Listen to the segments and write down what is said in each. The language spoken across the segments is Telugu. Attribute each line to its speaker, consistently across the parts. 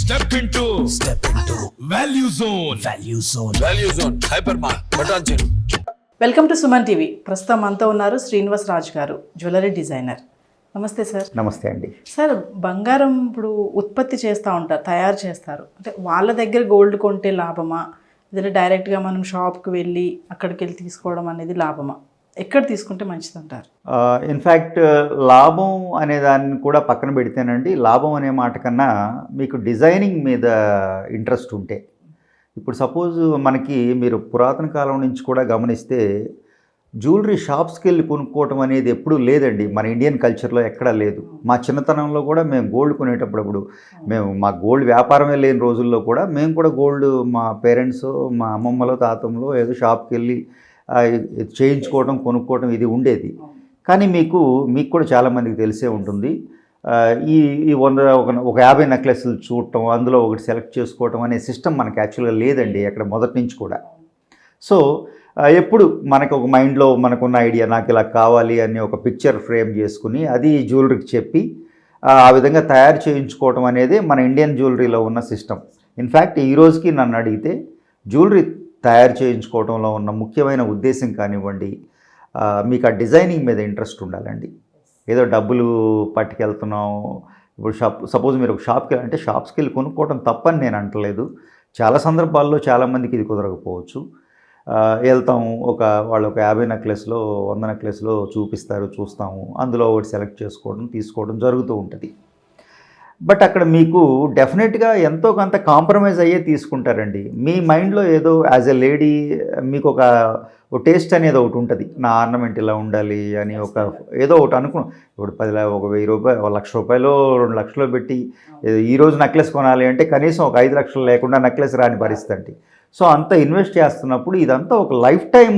Speaker 1: Step into Value Zone.
Speaker 2: Hyper mart బటాన్ చెరు.
Speaker 3: Welcome to Suman TV. ప్రస్తుతం మనతో ఉన్నారు శ్రీనివాస్ రాజు గారు, జ్యువెలరీ డిజైనర్. నమస్తే సార్.
Speaker 4: నమస్తే అండి.
Speaker 3: సార్, బంగారం ఇప్పుడు ఉత్పత్తి చేస్తూ ఉంటారు, తయారు చేస్తారు. అంటే వాళ్ళ దగ్గర గోల్డ్ కొంటే లాభమా, లేదా డైరెక్ట్గా మనం షాప్కి వెళ్ళి అక్కడికి వెళ్ళి తీసుకోవడం అనేది లాభమా? ఎక్కడ తీసుకుంటే మంచిది అంటారు?
Speaker 4: ఇన్ఫ్యాక్ట్ లాభం అనే దాన్ని కూడా పక్కన పెడితేనండి, లాభం అనే మాట కన్నా మీకు డిజైనింగ్ మీద ఇంట్రెస్ట్ ఉంటే, ఇప్పుడు సపోజ్ మనకి మీరు పురాతన కాలం నుంచి కూడా గమనిస్తే జ్యువెలరీ షాప్స్కి వెళ్ళి కొనుక్కోవటం అనేది ఎప్పుడూ లేదండి. మన ఇండియన్ కల్చర్లో ఎక్కడా లేదు. మా చిన్నతనంలో కూడా మేము గోల్డ్ కొనేటప్పుడు మా గోల్డ్ వ్యాపారమే లేని రోజుల్లో కూడా మేము కూడా గోల్డ్ మా పేరెంట్స్, మా అమ్మమ్మలో తాతమ్మలో ఏదో షాప్కి వెళ్ళి చేయించుకోవడం, కొనుక్కోవడం ఇది ఉండేది. కానీ మీకు కూడా చాలామందికి తెలిసే ఉంటుంది, ఈ 50 నెక్లెస్లు చూడటం, అందులో ఒకటి సెలెక్ట్ చేసుకోవటం అనే సిస్టమ్ మనకి యాక్చువల్గా లేదండి అక్కడ మొదటి నుంచి కూడా. సో ఎప్పుడు మనకు ఒక మైండ్లో మనకున్న ఐడియా, నాకు ఇలా కావాలి అని ఒక పిక్చర్ ఫ్రేమ్ చేసుకుని అది జ్యువెలరీకి చెప్పి ఆ విధంగా తయారు చేయించుకోవటం అనేది మన ఇండియన్ జ్యువెలరీలో ఉన్న సిస్టమ్. ఇన్ఫ్యాక్ట్ ఈ రోజుకి నన్ను అడిగితే జ్యువెలరీ తయారు చేయించుకోవడంలో ఉన్న ముఖ్యమైన ఉద్దేశం కానివ్వండి, మీకు ఆ డిజైనింగ్ మీద ఇంట్రెస్ట్ ఉండాలండి. ఏదో డబ్బులు పట్టుకెళ్తున్నాం. ఇప్పుడు సపోజ్ మీరు ఒక షాప్కి అంటే షాప్స్కి వెళ్ళి కొనుక్కోవడం తప్పని నేను అంటలేదు. చాలా సందర్భాల్లో చాలామందికి ఇది కుదరకపోవచ్చు. వెళ్తాం, వాళ్ళు ఒక 50 నెక్లెస్లో 100 నెక్లెస్లో చూస్తాము, అందులో ఒకటి సెలెక్ట్ చేసుకోవడం, తీసుకోవడం జరుగుతూ ఉంటుంది. బట్ అక్కడ మీకు డెఫినెట్గా ఎంతో కొంత కాంప్రమైజ్ అయ్యే తీసుకుంటారండి. మీ మైండ్లో ఏదో యాజ్ ఎ లేడీ మీకు ఒక టేస్ట్ అనేది ఒకటి ఉంటుంది. నా ఆర్నమెంట్ ఇలా ఉండాలి అని ఏదో ఒకటి ఇప్పుడు 10,000 రూపాయలు, 1,00,000 రూపాయలు 2 లక్షలు పెట్టి ఈరోజు నెక్లెస్ కొనాలి అంటే కనీసం ఒక 5 లక్షలు లేకుండా నెక్లెస్ రాని పరిస్థితి అండి. సో అంత ఇన్వెస్ట్ చేస్తున్నప్పుడు ఇదంతా ఒక లైఫ్ టైం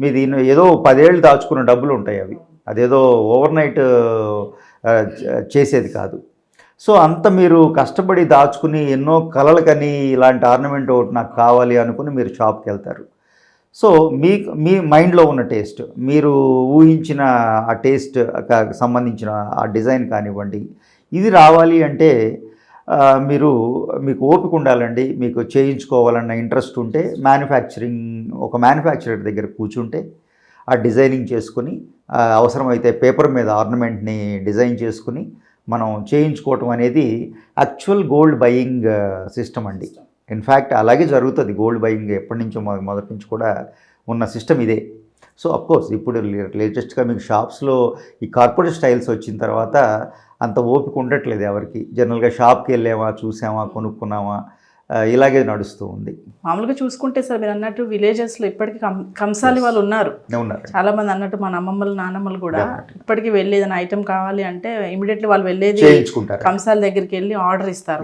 Speaker 4: మీది ఏదో 10 ఏళ్ళు దాచుకున్న డబ్బులు ఉంటాయి. అదేదో ఓవర్ నైట్ చేసేది కాదు. సో అంత మీరు కష్టపడి దాచుకుని ఎన్నో కలలు ఇలాంటి ఆర్నమెంట్ ఒకటి నాకు కావాలి అనుకుని మీరు షాప్కి వెళ్తారు. సో మీ మైండ్లో ఉన్న టేస్ట్, మీరు ఊహించిన ఆ టేస్ట్ సంబంధించిన ఆ డిజైన్ కానివ్వండి, ఇది రావాలి అంటే మీకు ఓపిక ఉండాలండి. మీకు చేయించుకోవాలన్న ఇంట్రెస్ట్ ఉంటే ఒక మ్యానుఫ్యాక్చరర్ దగ్గర కూర్చుంటే ఆ డిజైనింగ్ చేసుకుని, అవసరమైతే పేపర్ మీద ఆర్నమెంట్ని డిజైన్ చేసుకుని మనం చేయించుకోవటం అనేది యాక్చువల్ గోల్డ్ బయింగ్ సిస్టమ్ అండి. ఇన్ఫ్యాక్ట్ అలాగే జరుగుతుంది. గోల్డ్ బయింగ్ ఎప్పటి నుంచో మొదటి నుంచి కూడా ఉన్న సిస్టమ్ ఇదే. సో అఫ్కోర్స్ ఇప్పుడు లేటెస్ట్గా మీకు షాప్స్లో ఈ కార్పొరేట్ స్టైల్స్ వచ్చిన తర్వాత అంత ఓపిక ఉండట్లేదు ఎవరికి. జనరల్గా షాప్కి వెళ్ళామా, చూసామా, కొనుక్కున్నామా, ఇలాగే నడుస్తూ ఉంది.
Speaker 3: మామూలుగా చూసుకుంటే సార్, మీరు అన్నట్టు విలేజెస్లో ఇప్పటికీ కంసాలి వాళ్ళు ఉన్నారు. చాలా మంది అన్నట్టు మన అమ్మమ్మలు, నాన్నమ్మలు కూడా ఇప్పటికీ వెళ్ళి ఏదైనా ఐటమ్ కావాలి అంటే ఇమీడియట్లీ వాళ్ళు వెళ్ళేది కంసాల దగ్గరికి వెళ్ళి ఆర్డర్ ఇస్తారు.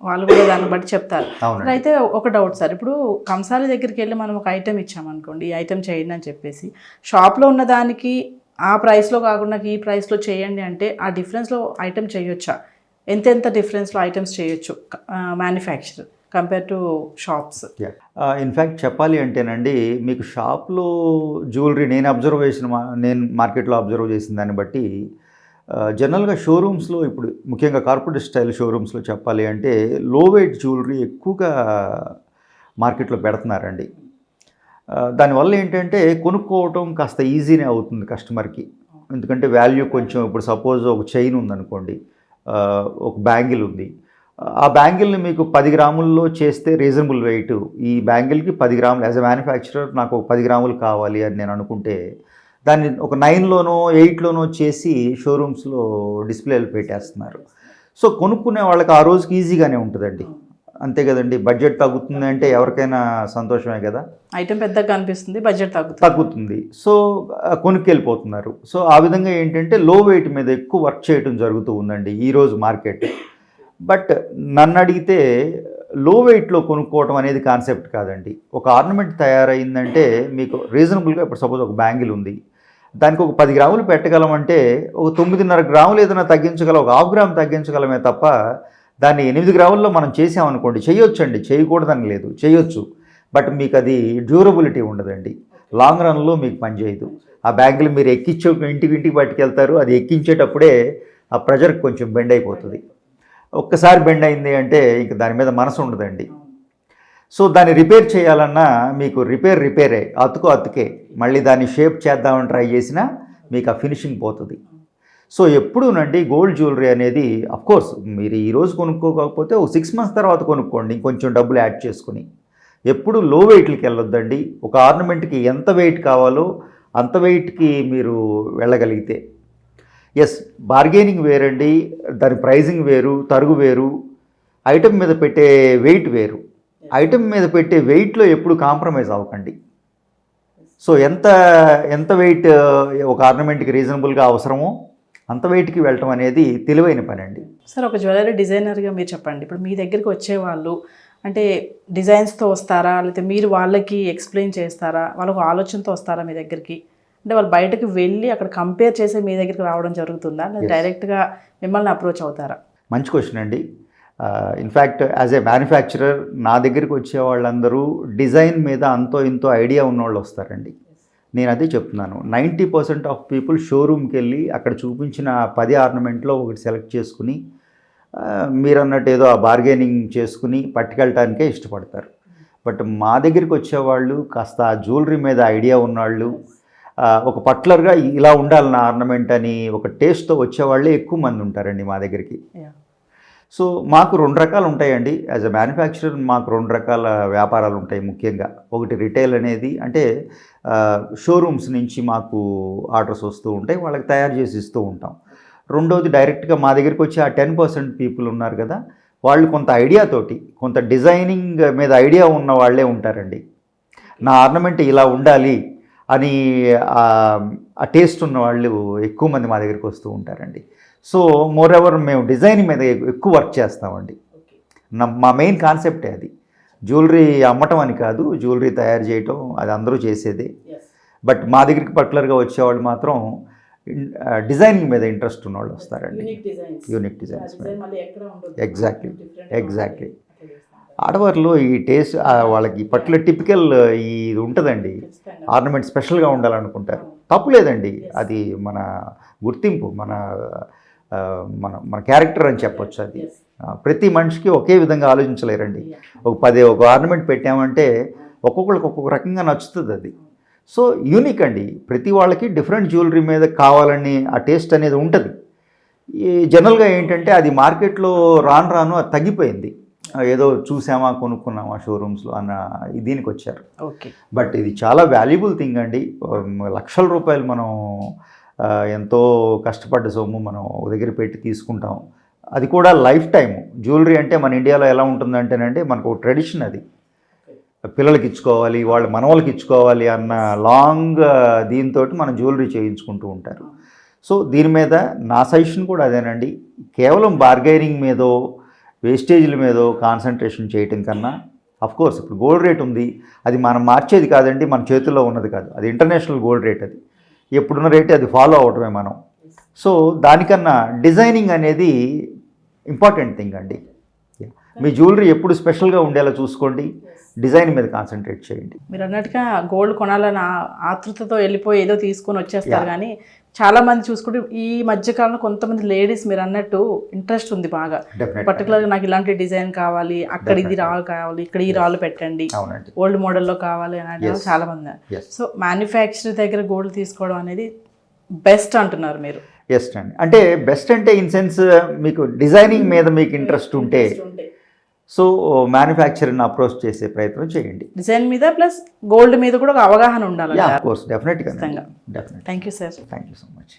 Speaker 3: వాళ్ళు కూడా దాన్ని బట్టి చెప్తారు. అయితే ఒక డౌట్ సార్, ఇప్పుడు కంసాలి దగ్గరికి వెళ్ళి మనం ఒక ఐటమ్ ఇచ్చామనుకోండి, ఈ ఐటమ్ చేయండి అని చెప్పేసి, షాప్లో ఉన్న దానికి ఆ ప్రైస్లో కాకుండా ఈ ప్రైస్లో చేయండి అంటే ఆ డిఫరెన్స్లో ఐటమ్ చేయొచ్చా? ఎంత డిఫరెన్స్లో ఐటమ్స్ చేయొచ్చు manufacturer compare to shops?
Speaker 4: In fact చెప్పాలి అంటేనండి, మీకు షాప్లో జ్యువెలరీ నేను మార్కెట్లో అబ్జర్వ్ చేసిన దాన్ని బట్టి జనరల్గా షోరూమ్స్లో, ఇప్పుడు ముఖ్యంగా కార్పొరేట్ స్టైల్ షోరూమ్స్లో చెప్పాలి అంటే లో వెయిట్ జ్యువెలరీ ఎక్కువగా మార్కెట్లో పెడుతున్నారండి. దానివల్ల ఏంటంటే కొనుక్కోవటం కాస్త ఈజీనే అవుతుంది కస్టమర్కి. ఎందుకంటే వాల్యూ కొంచెం, ఇప్పుడు సపోజ్ ఒక చైన్ ఉందనుకోండి, ఒక బ్యాంగిల్ ఉంది, ఆ బ్యాంగిల్ని మీకు 10 గ్రాముల్లో చేస్తే రీజనబుల్ వెయిట్, ఈ బ్యాంగిల్కి 10 గ్రాములు యాజ్ ఎ మ్యానుఫ్యాక్చరర్ నాకు ఒక 10 గ్రాములు కావాలి అని నేను అనుకుంటే దాన్ని ఒక 9లోనో 8లోనో చేసి షోరూమ్స్లో డిస్ప్లేలు పెట్టేస్తున్నారు. సో కొనుక్కునే వాళ్ళకి ఆ రోజుకి ఈజీగానే ఉంటుందండి. అంతే కదండి. బడ్జెట్ తగ్గుతుంది అంటే ఎవరికైనా సంతోషమే కదా.
Speaker 3: ఐటమ్ పెద్దగా కనిపిస్తుంది, బడ్జెట్
Speaker 4: తగ్గుతుంది. సో కొనుక్కెళ్ళిపోతున్నారు. సో ఆ విధంగా ఏంటంటే లో వెయిట్ మీద ఎక్కువ వర్క్ చేయడం జరుగుతూ ఉందండి ఈరోజు మార్కెట్. బట్ నన్ను అడిగితే లో వెయిట్లో కొనుక్కోవటం అనేది కాన్సెప్ట్ కాదండి. ఒక ఆర్నమెంట్ తయారైందంటే మీకు రీజనబుల్గా, ఇప్పుడు సపోజ్ ఒక బ్యాంగిల్ ఉంది, దానికి ఒక 10 గ్రాములు పెట్టగలమంటే ఒక 9.5 గ్రాములు ఏదైనా తగ్గించగలం, ఒక 1/2 గ్రాము తగ్గించగలమే తప్ప దాన్ని 8 గ్రాముల్లో మనం చేసామనుకోండి, చేయొచ్చండి, చేయకూడదని లేదు, చేయొచ్చు. బట్ మీకు అది డ్యూరబిలిటీ ఉండదండి. లాంగ్ రన్లో మీకు పనిచేయదు. ఆ బ్యాగులు మీరు ఇంటికి పట్టుకెళ్తారు, అది ఎక్కించేటప్పుడే ఆ ప్రెజర్కి కొంచెం బెండ్ అయిపోతుంది. ఒక్కసారి బెండ్ అయింది అంటే ఇంక దాని మీద మనసు ఉండదండి. సో దాన్ని రిపేర్ చేయాలన్నా మీకు రిపేరే, అతుకే మళ్ళీ దాన్ని షేప్ చేద్దామని ట్రై చేసినా మీకు ఆ ఫినిషింగ్ పోతుంది. సో ఎప్పుడూనండి గోల్డ్ జ్యువెలరీ అనేది అఫ్కోర్స్ మీరు ఈరోజు కొనుక్కోకపోతే ఒక 6 months తర్వాత కొనుక్కోండి, ఇంకొంచెం డబ్బులు యాడ్ చేసుకుని. ఎప్పుడు లో వెయిట్లకి వెళ్ళొద్దండి. ఒక ఆర్నమెంట్కి ఎంత వెయిట్ కావాలో అంత వెయిట్కి మీరు వెళ్ళగలిగితే ఎస్ బార్గెనింగ్ వేరండి, దాని ప్రైజింగ్ వేరు, తరుగు వేరు, ఐటమ్ మీద పెట్టే వెయిట్ వేరు. ఐటమ్ మీద పెట్టే వెయిట్లో ఎప్పుడు కాంప్రమైజ్ అవ్వకండి. సో ఎంత వెయిట్ ఒక ఆర్నమెంట్కి రీజనబుల్గా అవసరమో అంత వెయిట్కి వెళ్ళటం అనేది తెలివైన పని అండి.
Speaker 3: సార్ ఒక జ్యువెలరీ డిజైనర్గా మీరు చెప్పండి, ఇప్పుడు మీ దగ్గరికి వచ్చేవాళ్ళు అంటే డిజైన్స్తో వస్తారా, లేకపోతే మీరు వాళ్ళకి ఎక్స్ప్లెయిన్ చేస్తారా, వాళ్ళకు ఆలోచనతో వస్తారా మీ దగ్గరికి? అంటే వాళ్ళు బయటకు వెళ్ళి అక్కడ కంపేర్ చేసి మీ దగ్గరికి రావడం జరుగుతుందా, లేదా డైరెక్ట్గా మిమ్మల్ని అప్రోచ్ అవుతారా?
Speaker 4: మంచి క్వశ్చన్ అండి. ఇన్ఫ్యాక్ట్ యాజ్ ఏ మ్యానుఫ్యాక్చరర్ నా దగ్గరికి వచ్చే వాళ్ళందరూ డిజైన్ మీద అంతో ఇంతో ఐడియా ఉన్నవాళ్ళు వస్తారండి. నేను అదే చెప్తున్నాను, 90% ఆఫ్ పీపుల్ షోరూమ్కి వెళ్ళి అక్కడ చూపించిన 10 ఆర్నమెంట్లో ఒకటి సెలెక్ట్ చేసుకుని మీరు అన్నట్టు ఏదో ఆ బార్గెనింగ్ చేసుకుని పట్టుకెళ్ళటానికే ఇష్టపడతారు. బట్ మా దగ్గరికి వచ్చేవాళ్ళు కాస్త ఆ జ్యువెలరీ మీద ఐడియా ఉన్నవాళ్ళు, ఒక పర్టికులర్గా ఇలా ఉండాలి నా ఆర్నమెంట్ అని ఒక టేస్ట్తో వచ్చేవాళ్ళే ఎక్కువ మంది ఉంటారండి మా దగ్గరికి. సో మాకు 2 రకాలు ఉంటాయండి. యాజ్ అ మ్యానుఫ్యాక్చరర్ మాకు 2 రకాల వ్యాపారాలు ఉంటాయి ముఖ్యంగా. ఒకటి రిటైల్ అనేది, అంటే షోరూమ్స్ నుంచి మాకు ఆర్డర్స్ వస్తూ ఉంటాయి, వాళ్ళకి తయారు చేసి ఇస్తూ ఉంటాం. రెండోది డైరెక్ట్గా మా దగ్గరికి వచ్చి ఆ 10% పీపుల్ ఉన్నారు కదా, వాళ్ళు కొంత ఐడియాతోటి, కొంత డిజైనింగ్ మీద ఐడియా ఉన్న వాళ్ళే ఉంటారండి. నా ఆర్నమెంట్ ఇలా ఉండాలి అని ఆ టేస్ట్ ఉన్న వాళ్ళు ఎక్కువ మంది మా దగ్గరికి వస్తూ ఉంటారండి. సో మోర్ ఎవర్ మేము డిజైన్ మీద ఎక్కువ వర్క్ చేస్తామండి. మా మెయిన్ కాన్సెప్టే అది. జ్యువెలరీ అమ్మటం అని కాదు, జ్యువెలరీ తయారు చేయటం అది అందరూ చేసేదే. బట్ మా దగ్గరికి పర్టికులర్గా వచ్చేవాళ్ళు మాత్రం డిజైనింగ్ మీద ఇంట్రెస్ట్ ఉన్నవాళ్ళు వస్తారండి. యూనిక్ డిజైన్స్ మీద. ఎగ్జాక్ట్లీ ఆడవారిలో ఈ టేస్ట్ వాళ్ళకి పర్టికులర్ టిపికల్ ఇది ఉంటుందండి. ఆర్నమెంట్ స్పెషల్గా ఉండాలనుకుంటారు, తప్పులేదండి. అది మన గుర్తింపు, మన మన మన క్యారెక్టర్ అని చెప్పొచ్చు. అది ప్రతి మనిషికి ఒకే విధంగా ఆలోచించలేరండి. ఒక ఆర్నమెంట్ పెట్టామంటే ఒక్కొక్కరికి ఒక్కొక్క రకంగా నచ్చుతుంది అది. సో యూనిక్ అండి, ప్రతి వాళ్ళకి డిఫరెంట్ జ్యువెలరీ మీద కావాలని ఆ టేస్ట్ అనేది ఉంటుంది. జనరల్గా ఏంటంటే అది మార్కెట్లో రాను అది తగ్గిపోయింది. ఏదో చూసామా కొనుక్కున్నామా షోరూమ్స్లో అన్న దీనికి వచ్చారు. బట్ ఇది చాలా వాల్యుబుల్ థింగ్ అండి. లక్షల రూపాయలు మనం ఎంతో కష్టపడ్డ సొమ్ము మనం దగ్గర పెట్టి తీసుకుంటాం. అది కూడా లైఫ్ టైము. జ్యువెలరీ అంటే మన ఇండియాలో ఎలా ఉంటుందంటేనంటే మనకు ఒక ట్రెడిషన్, అది పిల్లలకి ఇచ్చుకోవాలి, వాళ్ళ మనవలకి ఇచ్చుకోవాలి అన్న లాంగ్ దీంతో మనం జ్యువెలరీ చేయించుకుంటూ ఉంటారు. సో దీని మీద నా సజెషన్ కూడా అదేనండి, కేవలం బార్గైనింగ్ మీదో వేస్టేజ్ల మీదో కాన్సన్ట్రేషన్ చేయటం కన్నా, అఫ్కోర్స్ ఇప్పుడు గోల్డ్ రేట్ ఉంది, అది మనం మార్చేది కాదండి, మన చేతుల్లో ఉన్నది కాదు, అది ఇంటర్నేషనల్ గోల్డ్ రేట్, అది ఎప్పుడున్న రేటే, అది ఫాలో అవటమే మనం. సో దానికన్నా డిజైనింగ్ అనేది ఇంపార్టెంట్ థింగ్ అండి. మీ జ్యువెలరీ ఎప్పుడు స్పెషల్గా ఉండేలా చూసుకోండి, డిజైన్ మీద కాన్సన్ట్రేట్ చేయండి.
Speaker 3: మీరు అన్నట్టుగా గోల్డ్ కొనాలని ఆతృతతో వెళ్ళిపోయి ఏదో తీసుకొని వచ్చేస్తారు, కానీ చాలా మంది చూసుకుంటే ఈ మధ్యకాలంలో కొంతమంది లేడీస్ మీరు అన్నట్టు ఇంట్రెస్ట్ ఉంది బాగా, పర్టికులర్గా నాకు ఇలాంటి డిజైన్ కావాలి, అక్కడ ఇది రాళ్ళు కావాలి, ఇక్కడ ఈ రాళ్ళు పెట్టండి, ఓల్డ్ మోడల్లో కావాలి అని చాలా మంది. సో మ్యానుఫ్యాక్చరర్ దగ్గర గోల్డ్ తీసుకోవడం అనేది బెస్ట్ అంటున్నారు మీరు?
Speaker 4: ఎస్ అండి, అంటే బెస్ట్ అంటే ఇన్ సెన్స్ మీకు డిజైనింగ్ మీద మీకు ఇంట్రెస్ట్ ఉంటే సో మ్యానుఫ్యాక్చరింగ్ అప్రోచ్ చేసే ప్రయత్నం చేయండి.
Speaker 3: డిజైన్ మీద ప్లస్ గోల్డ్ మీద కూడా ఒక అవగాహన ఉండాలి.
Speaker 4: ఆఫ్ కోర్స్, డెఫినెట్గా.
Speaker 3: Thank you sir.
Speaker 4: Thank you so much.